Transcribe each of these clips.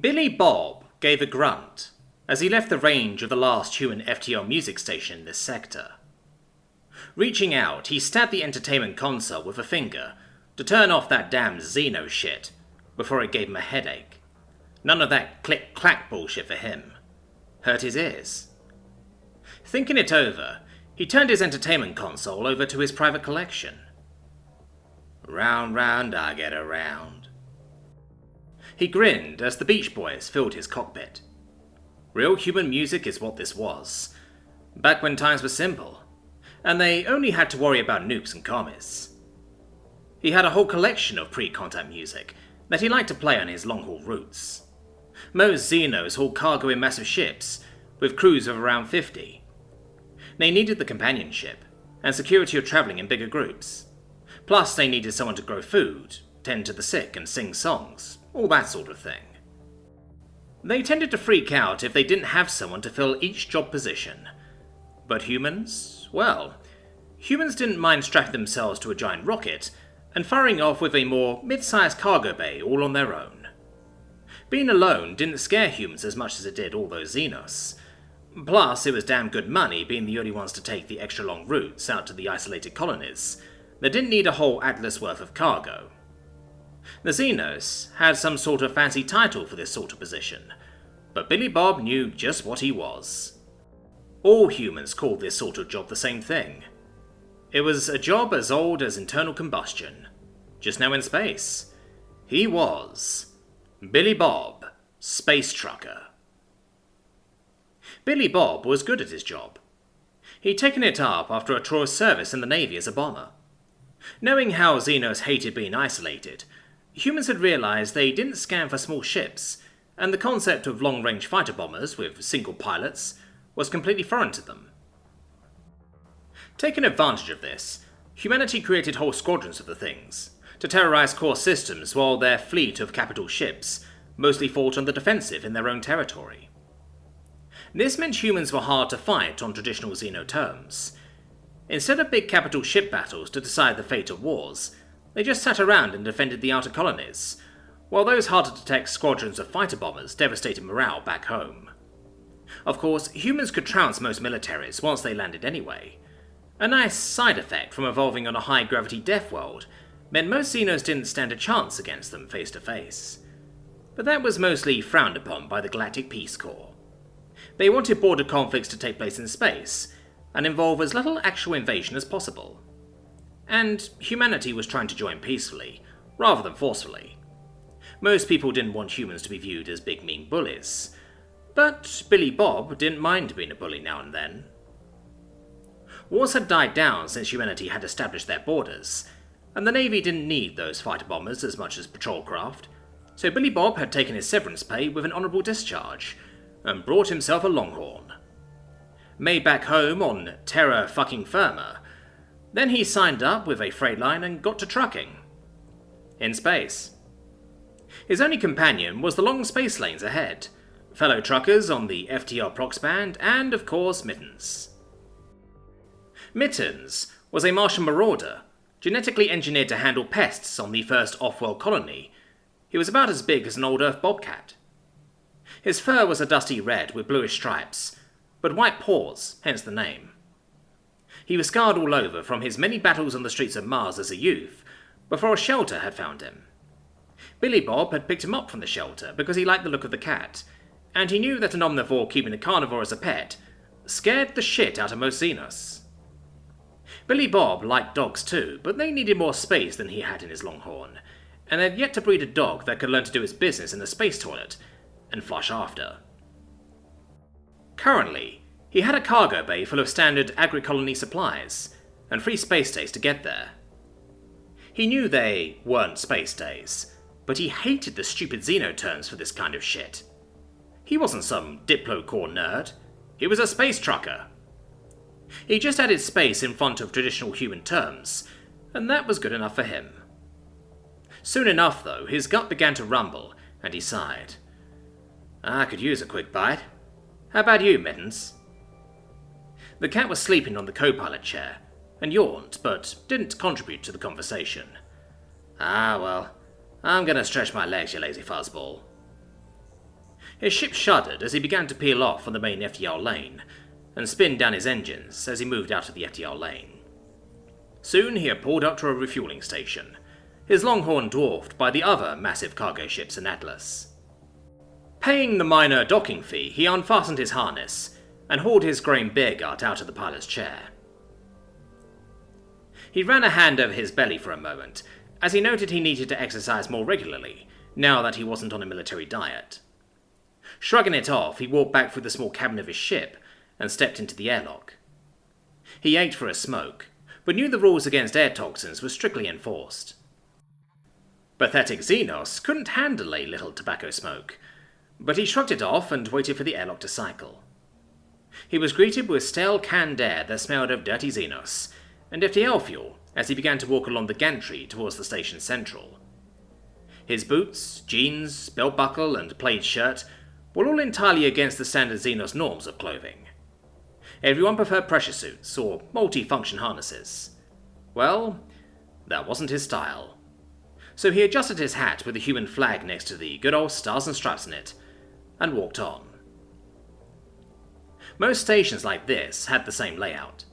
Billy Bob gave a grunt as he left the range of the last human FTL music station in this sector. Reaching out, he stabbed the entertainment console with a finger to turn off that damn Xeno shit before it gave him a headache. None of that click-clack bullshit for him. Hurt his ears. Thinking it over, he turned his entertainment console over to his private collection. Round, round, I get around. He grinned as the Beach Boys filled his cockpit. Real human music is what this was, back when times were simple, and they only had to worry about nukes and commies. He had a whole collection of pre-contact music that he liked to play on his long-haul routes. Most Xenos hauled cargo in massive ships, with crews of around 50. They needed the companionship, and security of travelling in bigger groups. Plus they needed someone to grow food, tend to the sick and sing songs, all that sort of thing. They tended to freak out if they didn't have someone to fill each job position. But humans? Well, humans didn't mind strapping themselves to a giant rocket and firing off with a more mid-sized cargo bay all on their own. Being alone didn't scare humans as much as it did all those Xenos. Plus, it was damn good money being the only ones to take the extra long routes out to the isolated colonies that didn't need a whole atlas worth of cargo. The Xenos had some sort of fancy title for this sort of position, but Billy Bob knew just what he was. All humans called this sort of job the same thing. It was a job as old as internal combustion, just now in space. He was Billy Bob, Space Trucker. Billy Bob was good at his job. He'd taken it up after a tour of service in the Navy as a bomber. Knowing how Xenos hated being isolated, humans had realized they didn't scan for small ships, and the concept of long-range fighter bombers with single pilots was completely foreign to them. Taking advantage of this, humanity created whole squadrons of the things to terrorize core systems while their fleet of capital ships mostly fought on the defensive in their own territory. This meant humans were hard to fight on traditional Xeno terms. Instead of big capital ship battles to decide the fate of wars, they just sat around and defended the outer colonies, while those hard-to-detect squadrons of fighter bombers devastated morale back home. Of course, humans could trounce most militaries once they landed anyway. A nice side effect from evolving on a high-gravity death world meant most Xenos didn't stand a chance against them face-to-face. But that was mostly frowned upon by the Galactic Peace Corps. They wanted border conflicts to take place in space, and involve as little actual invasion as possible. And humanity was trying to join peacefully, rather than forcefully. Most people didn't want humans to be viewed as big mean bullies, but Billy Bob didn't mind being a bully now and then. Wars had died down since humanity had established their borders, and the Navy didn't need those fighter bombers as much as patrol craft, so Billy Bob had taken his severance pay with an honourable discharge, and brought himself a Longhorn. Made back home on terra fucking firma, then he signed up with a freight line and got to trucking. In space. His only companion was the long space lanes ahead, fellow truckers on the FTL prox band, and of course Mittens. Mittens was a Martian marauder, genetically engineered to handle pests on the first off-world colony. He was about as big as an old Earth bobcat. His fur was a dusty red with bluish stripes, but white paws, hence the name. He was scarred all over from his many battles on the streets of Mars as a youth, before a shelter had found him. Billy Bob had picked him up from the shelter because he liked the look of the cat, and he knew that an omnivore keeping a carnivore as a pet scared the shit out of most Xenos. Billy Bob liked dogs too, but they needed more space than he had in his Longhorn, and had yet to breed a dog that could learn to do its business in the space toilet, and flush after. Currently, he had a cargo bay full of standard agri-colony supplies, and free space days to get there. He knew they weren't space days, but he hated the stupid Xeno terms for this kind of shit. He wasn't some Diplo-core nerd, he was a space trucker. He just added space in front of traditional human terms, and that was good enough for him. Soon enough, though, his gut began to rumble, and he sighed. I could use a quick bite. How about you, Mittens? The cat was sleeping on the co-pilot chair, and yawned, but didn't contribute to the conversation. Ah, well, I'm gonna stretch my legs, you lazy fuzzball. His ship shuddered as he began to peel off on the main FTL lane, and spin down his engines as he moved out of the FTL lane. Soon he had pulled up to a refueling station, his longhorn dwarfed by the other massive cargo ships in Atlas. Paying the minor docking fee, he unfastened his harness and hauled his growing beer gut out of the pilot's chair. He ran a hand over his belly for a moment, as he noted he needed to exercise more regularly, now that he wasn't on a military diet. Shrugging it off, he walked back through the small cabin of his ship and stepped into the airlock. He ached for a smoke, but knew the rules against air toxins were strictly enforced. Pathetic Xenos couldn't handle a little tobacco smoke, but he shrugged it off and waited for the airlock to cycle. He was greeted with stale canned air that smelled of dirty Xenos, and FTL fuel as he began to walk along the gantry towards the station central. His boots, jeans, belt buckle, and plaid shirt were all entirely against the standard Xenos norms of clothing. Everyone preferred pressure suits or multi-function harnesses. Well, that wasn't his style. So he adjusted his hat with the human flag next to the good old stars and stripes in it, and walked on. Most stations like this had the same layout.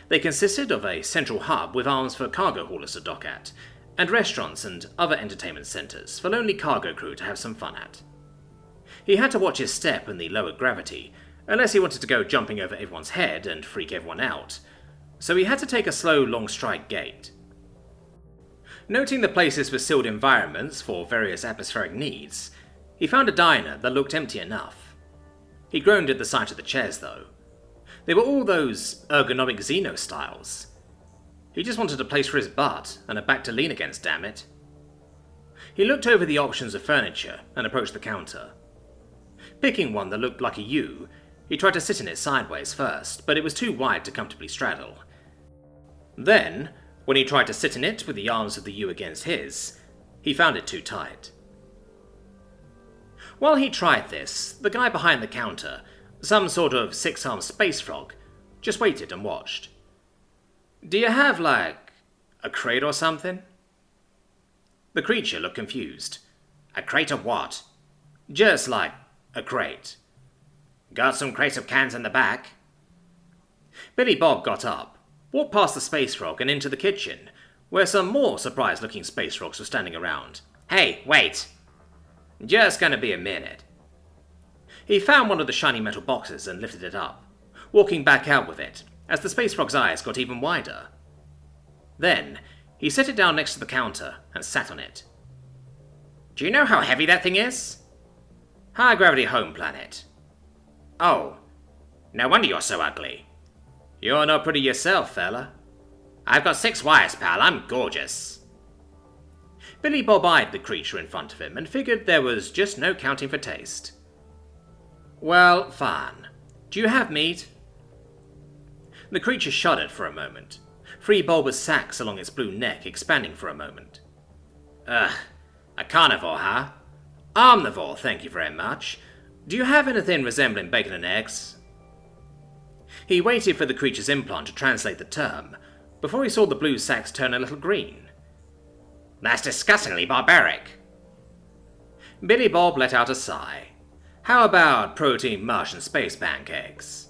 They consisted of a central hub with arms for cargo haulers to dock at, and restaurants and other entertainment centres for lonely cargo crew to have some fun at. He had to watch his step in the lower gravity, unless he wanted to go jumping over everyone's head and freak everyone out, so he had to take a slow, long stride gait. Noting the places were sealed environments for various atmospheric needs, he found a diner that looked empty enough. He groaned at the sight of the chairs, though. They were all those ergonomic Xeno styles. He just wanted a place for his butt and a back to lean against, damn it. He looked over the options of furniture and approached the counter. Picking one that looked like a U, he tried to sit in it sideways first, but it was too wide to comfortably straddle. Then, when he tried to sit in it with the arms of the U against his, he found it too tight. While he tried this, the guy behind the counter, some sort of six-armed space frog, just waited and watched. "Do you have, like, a crate or something?" The creature looked confused. "A crate of what?" "Just like a crate." "Got some crates of cans in the back?" Billy Bob got up, walked past the space frog and into the kitchen, where some more surprised-looking space frogs were standing around. "Hey, wait! Just gonna be a minute." He found one of the shiny metal boxes and lifted it up, walking back out with it, as the space frog's eyes got even wider. Then, he set it down next to the counter and sat on it. "Do you know how heavy that thing is?" "High-gravity home planet." "Oh, no wonder you're so ugly." "You're not pretty yourself, fella." "I've got 6 wires, pal. I'm gorgeous." Billy Bob eyed the creature in front of him and figured there was just no counting for taste. "Well, fine. Do you have meat?" The creature shuddered for a moment, 3 bulbous sacs along its blue neck expanding for a moment. "Ugh, a carnivore, huh? Omnivore, thank you very much. Do you have anything resembling bacon and eggs?" He waited for the creature's implant to translate the term, before he saw the blue sacs turn a little green. "That's disgustingly barbaric." Billy Bob let out a sigh. How about protein mush and space pancakes?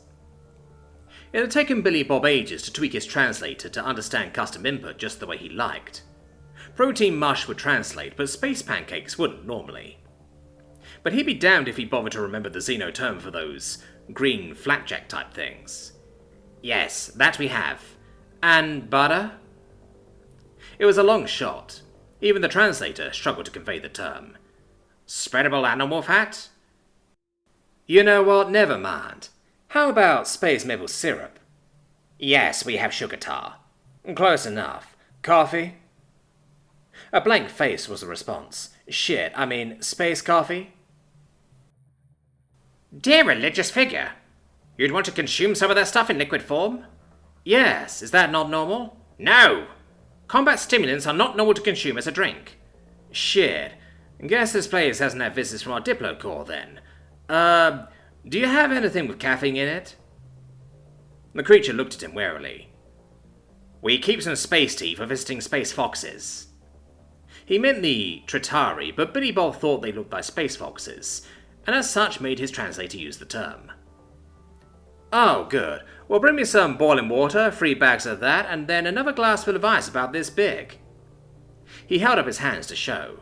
It had taken Billy Bob ages to tweak his translator to understand custom input just the way he liked. Protein mush would translate, but space pancakes wouldn't normally. But he'd be damned if he bothered to remember the Xeno term for those green flapjack type things. "Yes, that we have. And butter?" It was a long shot. Even the translator struggled to convey the term. "Spreadable animal fat?" "You know what, never mind. How about space maple syrup?" "Yes, we have sugar tar." "Close enough. Coffee?" A blank face was the response. Space coffee?" "Dear religious figure, you'd want to consume some of that stuff in liquid form?" "Yes, is that not normal?" "No! Combat stimulants are not normal to consume as a drink." "Shit. Guess this place hasn't had visitors from our Diplo Corps then. Do you have anything with caffeine in it?" The creature looked at him warily. "We keep some space tea for visiting space foxes." He meant the Tritari, but Billy Bob thought they looked like space foxes, and as such made his translator use the term. "Oh, good. Well, bring me some boiling water, 3 bags of that, and then another glass full of ice about this big." He held up his hands to show.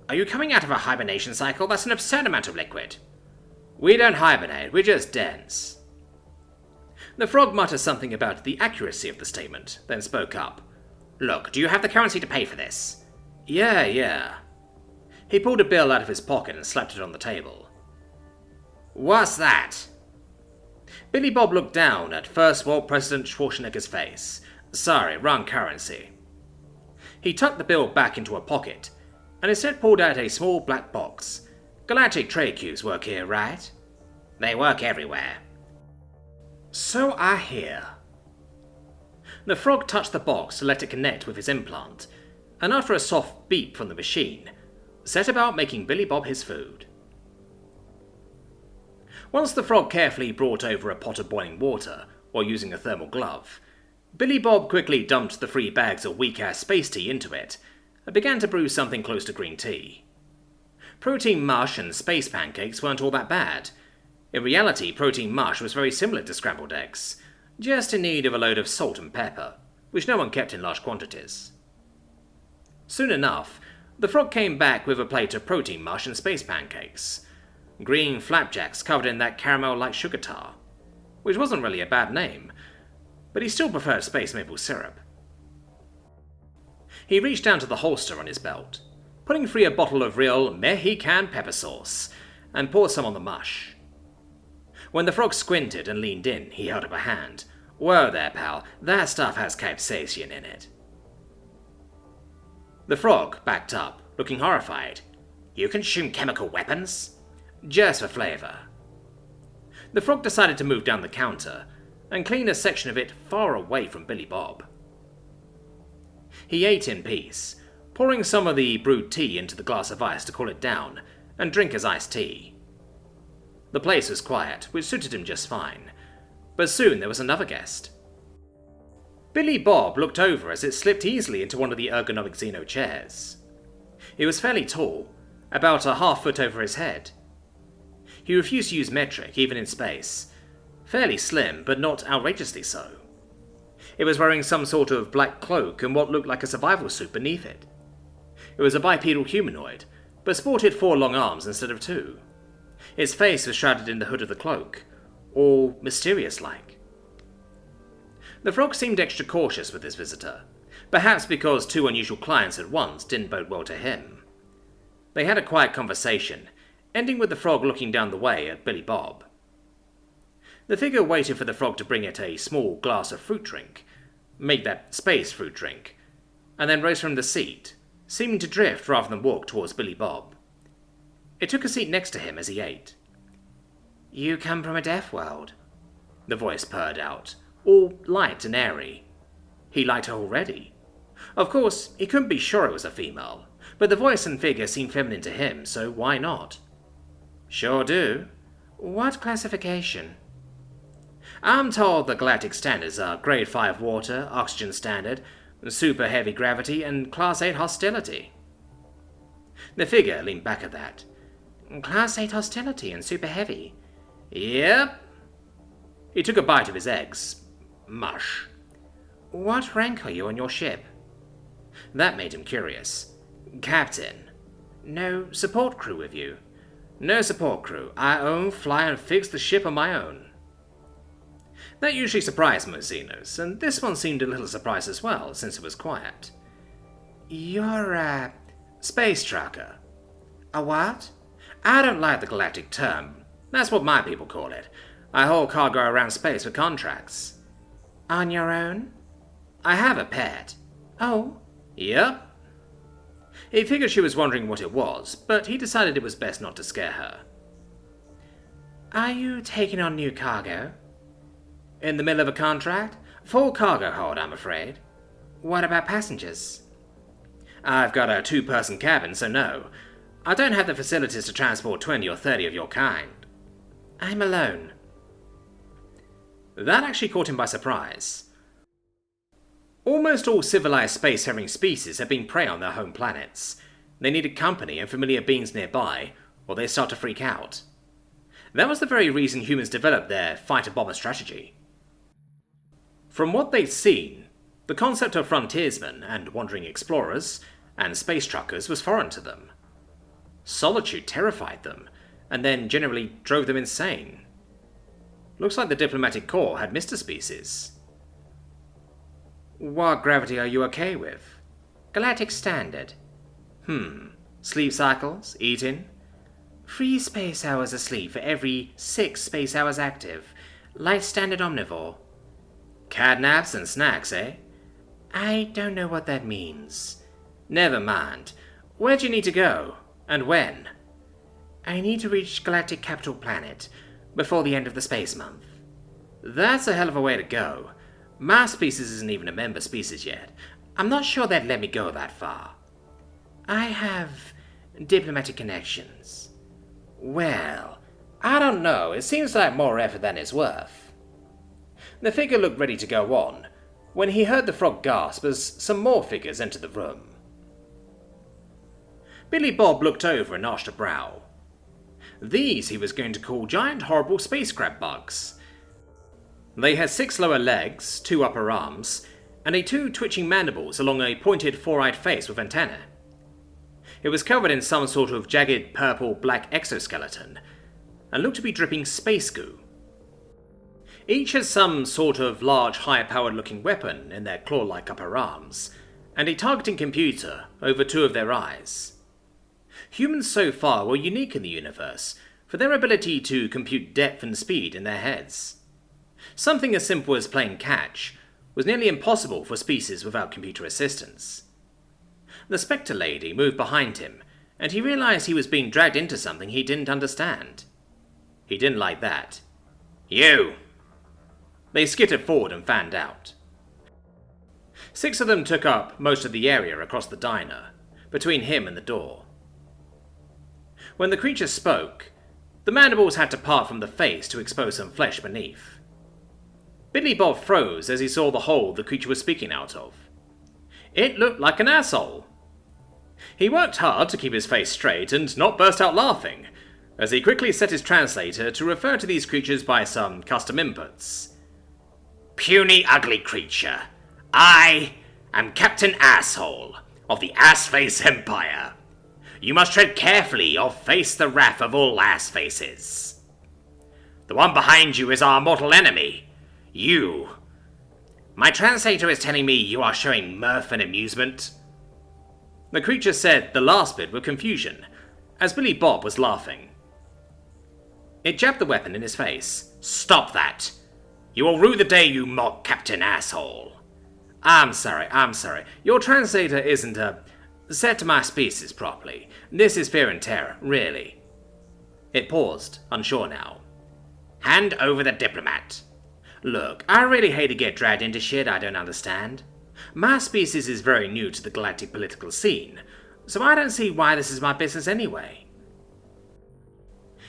"Are you coming out of a hibernation cycle? That's an absurd amount of liquid." "We don't hibernate, we're just dense." The frog muttered something about the accuracy of the statement, then spoke up. "Look, do you have the currency to pay for this?" Yeah. He pulled a bill out of his pocket and slapped it on the table. "What's that?" Billy Bob looked down at First World President Schwarzenegger's face. "Sorry, wrong currency." He tucked the bill back into a pocket, and instead pulled out a small black box. "Galactic trade queues work here, right?" "They work everywhere." "So I hear." The frog touched the box to let it connect with his implant, and after a soft beep from the machine, set about making Billy Bob his food. Once the frog carefully brought over a pot of boiling water, while using a thermal glove, Billy Bob quickly dumped the 3 bags of weak-ass space tea into it, and began to brew something close to green tea. Protein mush and space pancakes weren't all that bad. In reality, protein mush was very similar to scrambled eggs, just in need of a load of salt and pepper, which no one kept in large quantities. Soon enough, the frog came back with a plate of protein mush and space pancakes. Green flapjacks covered in that caramel-like sugar tar, which wasn't really a bad name, but he still preferred space maple syrup. He reached down to the holster on his belt, putting free a bottle of real Mexican pepper sauce, and poured some on the mush. When the frog squinted and leaned in, he held up a hand. "Whoa there, pal, that stuff has capsaicin in it." The frog backed up, looking horrified. "You consume chemical weapons?" "Just for flavor." The frog decided to move down the counter, and clean a section of it far away from Billy Bob. He ate in peace, pouring some of the brewed tea into the glass of ice to cool it down, and drink his iced tea. The place was quiet, which suited him just fine, but soon there was another guest. Billy Bob looked over as it slipped easily into one of the ergonomic Xeno chairs. It was fairly tall, about a half-foot over his head. He refused to use metric, even in space. Fairly slim, but not outrageously so. It was wearing some sort of black cloak and what looked like a survival suit beneath it. It was a bipedal humanoid, but sported 4 long arms instead of 2. Its face was shrouded in the hood of the cloak, all mysterious-like. The frog seemed extra cautious with his visitor, perhaps because 2 unusual clients at once didn't bode well to him. They had a quiet conversation, ending with the frog looking down the way at Billy Bob. The figure waited for the frog to bring it a small glass of fruit drink, make that space fruit drink, and then rose from the seat, seeming to drift rather than walk towards Billy Bob. It took a seat next to him as he ate. "You come from a deaf world," the voice purred out, all light and airy. He liked her already. Of course, he couldn't be sure it was a female, but the voice and figure seemed feminine to him, so why not? "Sure do." "What classification?" "I'm told the galactic standards are Grade 5 water, oxygen standard, super heavy gravity, and Class 8 hostility." The figure leaned back at that. "Class 8 hostility and super heavy." "Yep." He took a bite of his eggs. Mush. "What rank are you on your ship?" That made him curious. "Captain." "No support crew with you?" "No support crew. I own, fly, and fix the ship on my own." That usually surprised most Xenos, and this one seemed a little surprised as well, since it was quiet. "You're a space trucker." "A what?" "I don't like the galactic term. That's what my people call it. I haul cargo around space for contracts." "On your own?" "I have a pet." "Oh?" "Yep." He figured she was wondering what it was, but he decided it was best not to scare her. "Are you taking on new cargo?" "In the middle of a contract? Full cargo hold, I'm afraid." "What about passengers?" "I've got a 2-person cabin, so no. I don't have the facilities to transport 20 or 30 of your kind." "I'm alone." That actually caught him by surprise. Almost all civilized space-faring species had been prey on their home planets. They needed company and familiar beings nearby, or they start to freak out. That was the very reason humans developed their fighter-bomber strategy. From what they'd seen, the concept of frontiersmen and wandering explorers and space truckers was foreign to them. Solitude terrified them, and then generally drove them insane. Looks like the diplomatic corps had missed a species. What gravity are you okay with? Galactic standard. Sleep cycles? Eating? 3 space hours asleep for every 6 space hours active. Light standard omnivore. Cat naps and snacks, eh? I don't know what that means. Never mind. Where do you need to go? And when? I need to reach Galactic Capital Planet before the end of the space month. That's a hell of a way to go. My species isn't even a member species yet. I'm not sure they'd let me go that far. I have diplomatic connections. Well, I don't know. It seems like more effort than it's worth. The figure looked ready to go on when he heard the frog gasp as some more figures entered the room. Billy Bob looked over and arched a brow. These he was going to call giant horrible space crab bugs. They had 6 lower legs, 2 upper arms, and 2 twitching mandibles along a pointed 4-eyed face with antennae. It was covered in some sort of jagged purple-black exoskeleton, and looked to be dripping space goo. Each had some sort of large, high-powered looking weapon in their claw-like upper arms, and a targeting computer over 2 of their eyes. Humans so far were unique in the universe for their ability to compute depth and speed in their heads. Something as simple as playing catch was nearly impossible for species without computer assistance. The Spectre lady moved behind him, and he realized he was being dragged into something he didn't understand. He didn't like that. You! They skittered forward and fanned out. 6 of them took up most of the area across the diner, between him and the door. When the creature spoke, the mandibles had to part from the face to expose some flesh beneath. Billy Bob froze as he saw the hole the creature was speaking out of. It looked like an asshole. He worked hard to keep his face straight and not burst out laughing, as he quickly set his translator to refer to these creatures by some custom inputs. Puny ugly creature, I am Captain Asshole of the Assface Empire. You must tread carefully or face the wrath of all ass-faces. The one behind you is our mortal enemy, you. My translator is telling me you are showing mirth and amusement. The creature said the last bit with confusion, as Billy Bob was laughing. It jabbed the weapon in his face. Stop that! You will rue the day you mock Captain Asshole. I'm sorry. Your translator isn't, set to my species properly. This is fear and terror, really. It paused, unsure now. Hand over the diplomat. Look, I really hate to get dragged into shit I don't understand. My species is very new to the galactic political scene, so I don't see why this is my business anyway.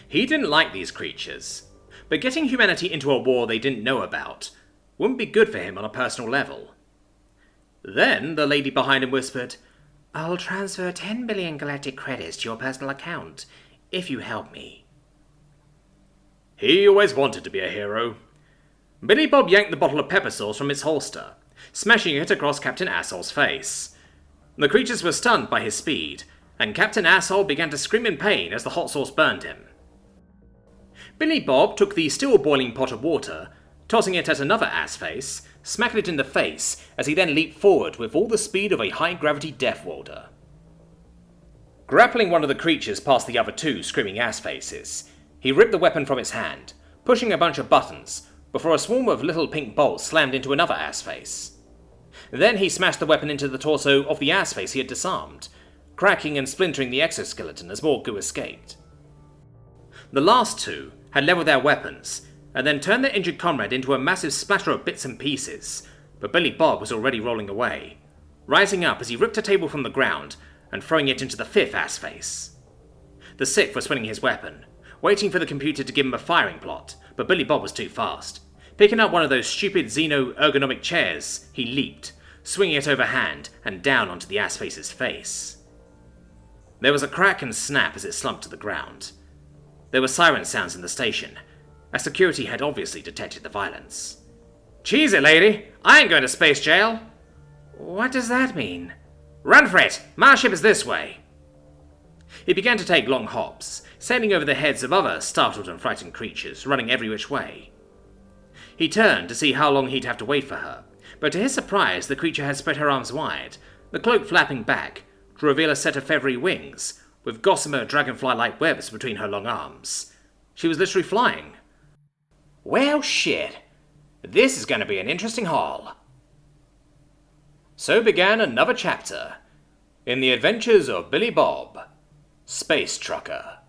He didn't like these creatures, but getting humanity into a war they didn't know about wouldn't be good for him on a personal level. Then the lady behind him whispered, I'll transfer 10 billion galactic credits to your personal account, if you help me. He always wanted to be a hero. Billy Bob yanked the bottle of pepper sauce from its holster, smashing it across Captain Asshole's face. The creatures were stunned by his speed, and Captain Asshole began to scream in pain as the hot sauce burned him. Billy Bob took the still boiling pot of water, tossing it at another ass-face, smacking it in the face as he then leaped forward with all the speed of a high-gravity death welder. Grappling one of the creatures past the other 2 screaming ass-faces, he ripped the weapon from its hand, pushing a bunch of buttons, before a swarm of little pink bolts slammed into another ass-face. Then he smashed the weapon into the torso of the ass-face he had disarmed, cracking and splintering the exoskeleton as more goo escaped. The last 2 had leveled their weapons, and then turned their injured comrade into a massive splatter of bits and pieces, but Billy Bob was already rolling away, rising up as he ripped a table from the ground and throwing it into the 5th ass-face. The 6th was swinging his weapon, waiting for the computer to give him a firing plot, but Billy Bob was too fast. Picking up one of those stupid xeno-ergonomic chairs, he leaped, swinging it overhand and down onto the ass-face's face. There was a crack and snap as it slumped to the ground. There were siren sounds in the station, as security had obviously detected the violence. "Cheese it, lady! I ain't going to space jail!" "What does that mean?" "Run for it! My ship is this way!" He began to take long hops, sailing over the heads of other startled and frightened creatures, running every which way. He turned to see how long he'd have to wait for her, but to his surprise the creature had spread her arms wide, the cloak flapping back, to reveal a set of feathery wings, with gossamer dragonfly-like webs between her long arms. She was literally flying. "Well, shit. This is going to be an interesting haul." So began another chapter in the adventures of Billy Bob, Space Trucker.